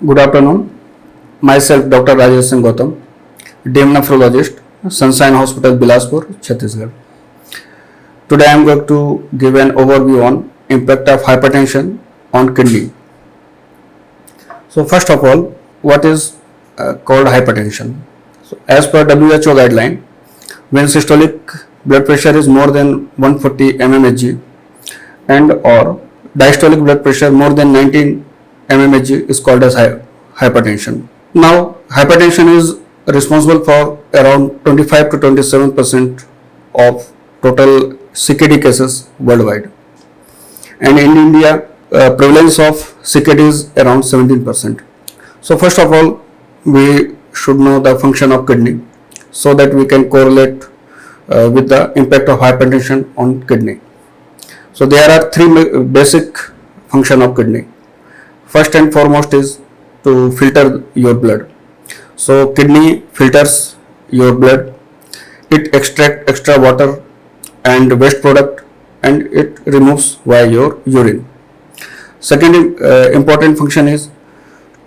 Good afternoon. Myself, Dr. Rajesh Singh Gautam, DM nephrologist, Sunshine Hospital, Bilaspur, Chhattisgarh. Today I am going to give an overview on impact of hypertension on kidney. So first of all, what is called hypertension? So as per WHO guideline, when systolic blood pressure is more than 140 mmHg and or diastolic blood pressure more than 19 mmHg is called as hypertension. Now, hypertension is responsible for around 25 to 27% of total CKD cases worldwide. And in India, prevalence of CKD is around 17%. So first of all, we should know the function of kidney so that we can correlate with the impact of hypertension on kidney. So there are three basic function of kidney. First and foremost is to filter your blood. So kidney filters your blood, it extracts extra water and waste product and it removes via your urine. Second important function is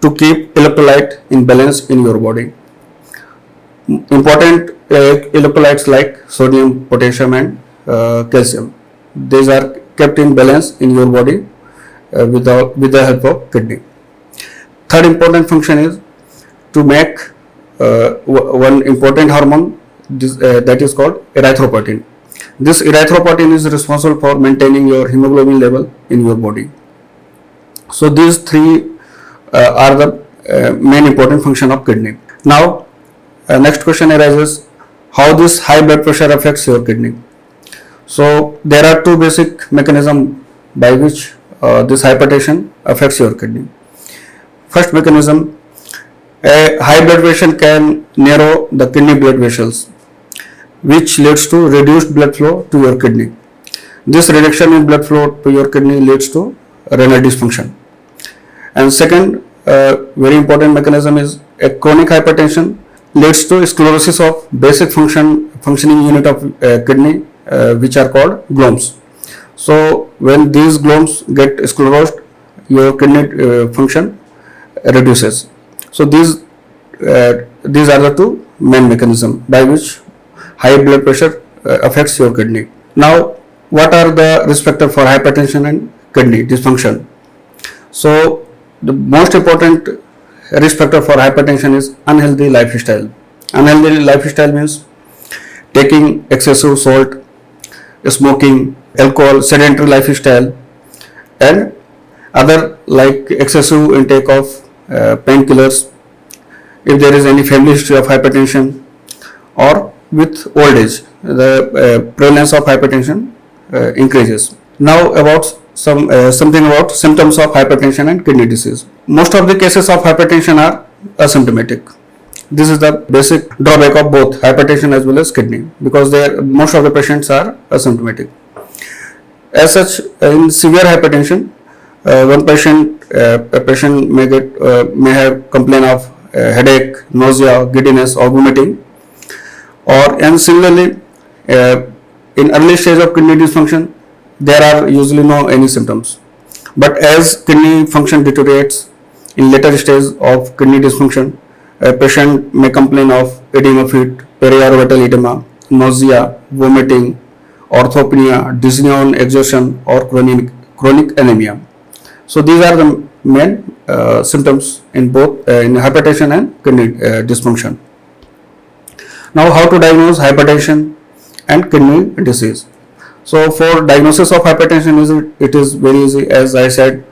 to keep electrolyte in balance in your body. Important electrolytes like sodium, potassium and calcium. These are kept in balance in your body with the help of kidney. Third important function is to make one important hormone that is called erythropoietin. This erythropoietin is responsible for maintaining your hemoglobin level in your body. So these three are the main important function of kidney. Now next question arises, how this high blood pressure affects your kidney. So there are two basic mechanisms by which this hypertension affects your kidney. First mechanism, a high blood pressure can narrow the kidney blood vessels, which leads to reduced blood flow to your kidney. This reduction in blood flow to your kidney leads to renal dysfunction. And second, very important mechanism is a chronic hypertension leads to sclerosis of basic functioning unit of kidney, which are called glomes. So when these glomes get sclerosed, your kidney function reduces. So these are the two main mechanisms by which high blood pressure affects your kidney. Now, what are the risk factors for hypertension and kidney dysfunction? So the most important risk factor for hypertension is unhealthy lifestyle. Unhealthy lifestyle means taking excessive salt, smoking, alcohol, sedentary lifestyle, and other like excessive intake of painkillers, if there is any family history of hypertension, or with old age, the prevalence of hypertension increases. Now about something about symptoms of hypertension and kidney disease. Most of the cases of hypertension are asymptomatic. This is the basic drawback of both hypertension as well as kidney, because most of the patients are asymptomatic. As such, in severe hypertension, one patient may have complaint of headache, nausea, giddiness, or vomiting. And similarly, in early stage of kidney dysfunction, there are usually no any symptoms. But as kidney function deteriorates in later stage of kidney dysfunction, a patient may complain of edema feet, periorbital edema, nausea, vomiting, orthopnea, dyspnea on exhaustion, or chronic anemia. So these are the main symptoms in both in hypertension and kidney dysfunction. Now, how to diagnose hypertension and kidney disease? So for diagnosis of hypertension, it is very easy. As I said,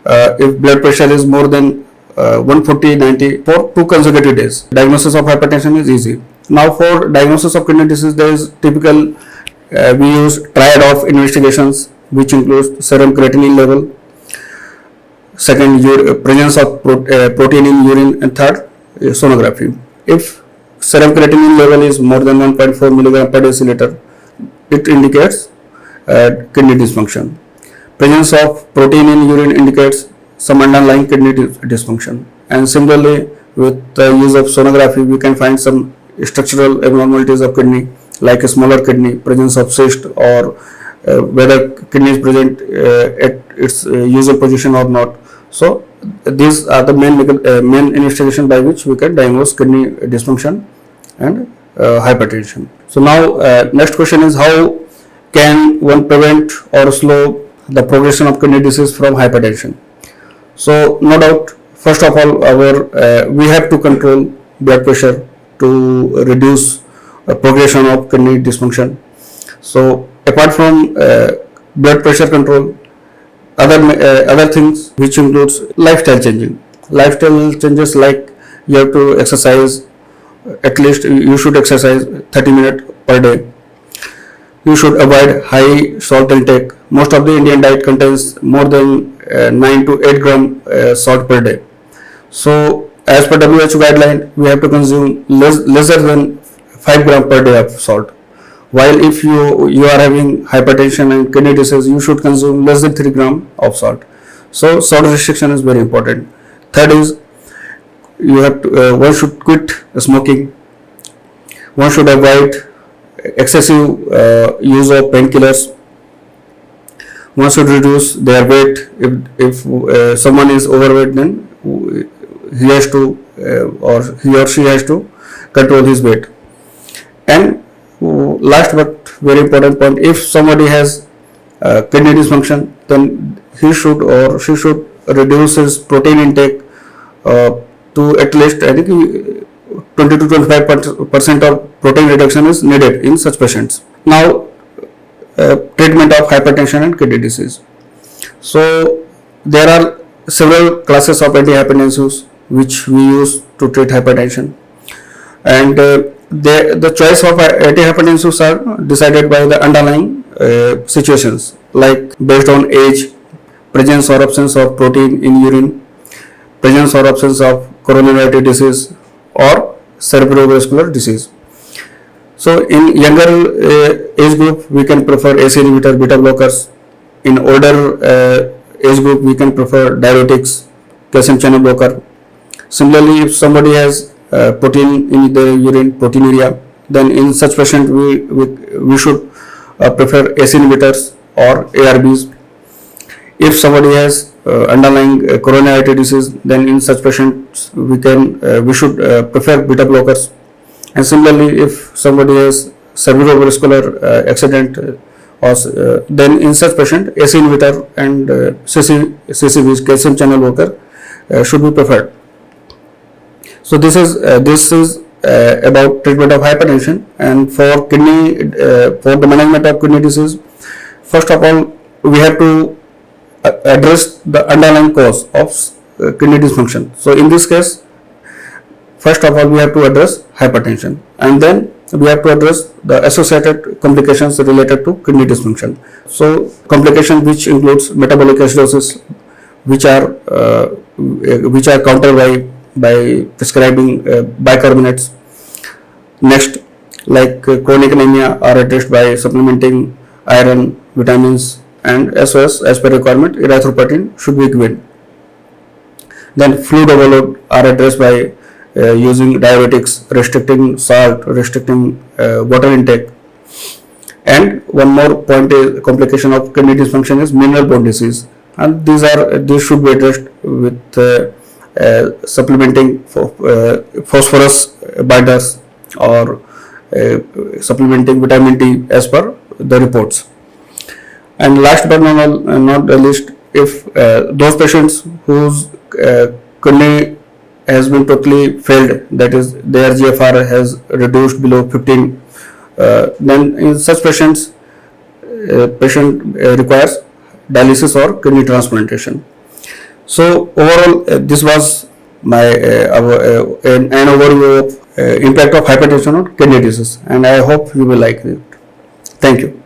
if blood pressure is more than 140/90 for 2 consecutive days, diagnosis of hypertension is easy. Now for diagnosis of kidney disease, there is typical we use triad of investigations, which includes serum creatinine level, second presence of protein in urine, and third sonography. If serum creatinine level is more than 1.4 mg per deciliter, it indicates kidney dysfunction. Presence of protein in urine indicates some underlying kidney dysfunction. And similarly, with the use of sonography, we can find some structural abnormalities of kidney, like a smaller kidney, presence of cyst, or whether kidney is present at its usual position or not. So these are the main investigation by which we can diagnose kidney dysfunction and hypertension. So now next question is, how can one prevent or slow the progression of kidney disease from hypertension? So no doubt, first of all, we have to control blood pressure to reduce progression of kidney dysfunction. So apart from blood pressure control, other things which includes lifestyle changes like you have to exercise, at least you should exercise 30 minutes per day. You should avoid high salt intake. Most of the Indian diet contains more than 9 to 8 gram salt per day. So as per WHO guideline, we have to consume lesser than 5 gram per day of salt. While if you are having hypertension and kidney disease, you should consume less than 3 gram of salt. So salt restriction is very important. Third is, you have to, one should quit smoking. One should avoid excessive use of painkillers. One should reduce their weight. If someone is overweight, then he has to or he or she has to control his weight. And last but very important point, if somebody has kidney dysfunction, then he should or she should reduce his protein intake to at least, I think, 20 to 25% of protein reduction is needed in such patients. Now, treatment of hypertension and kidney disease. So there are several classes of antihypertensives which we use to treat hypertension, and the choice of antihypertensives are decided by the underlying situations, like based on age, presence or absence of protein in urine, presence or absence of coronary artery disease or cerebrovascular disease. So in younger age group, we can prefer ACE inhibitor, beta blockers. In older age group, we can prefer diuretics, calcium channel blocker. Similarly, if somebody has protein in the urine, proteinuria, then in such patient we should prefer ACE inhibitors or ARBs. If somebody has underlying coronary artery disease, then in such patients we should prefer beta blockers. And similarly, if somebody has cerebrovascular accident, then in such patient ACE inhibitor and CCB, calcium channel blocker, should be preferred. So this is about treatment of hypertension. And for kidney, for the management of kidney disease, first of all, we have to address the underlying cause of kidney dysfunction. So in this case, first of all, we have to address hypertension, and then we have to address the associated complications related to kidney dysfunction. So complications which includes metabolic acidosis, which are countered by prescribing bicarbonates. Next, like chronic anemia are addressed by supplementing iron, vitamins, and as per requirement, erythropoietin should be given. Then fluid overload are addressed by using diuretics, restricting salt, restricting water intake. And one more point is complication of kidney dysfunction is mineral bone disease, and these should be addressed with supplementing phosphorus binders or supplementing vitamin D as per the reports. And last but not the least, if those patients whose kidney has been totally failed, that is their GFR has reduced below 15, then in such patients, patient requires dialysis or kidney transplantation. So overall, this was my an overview of impact of hypertension on kidney disease, and I hope you will like it. Thank you.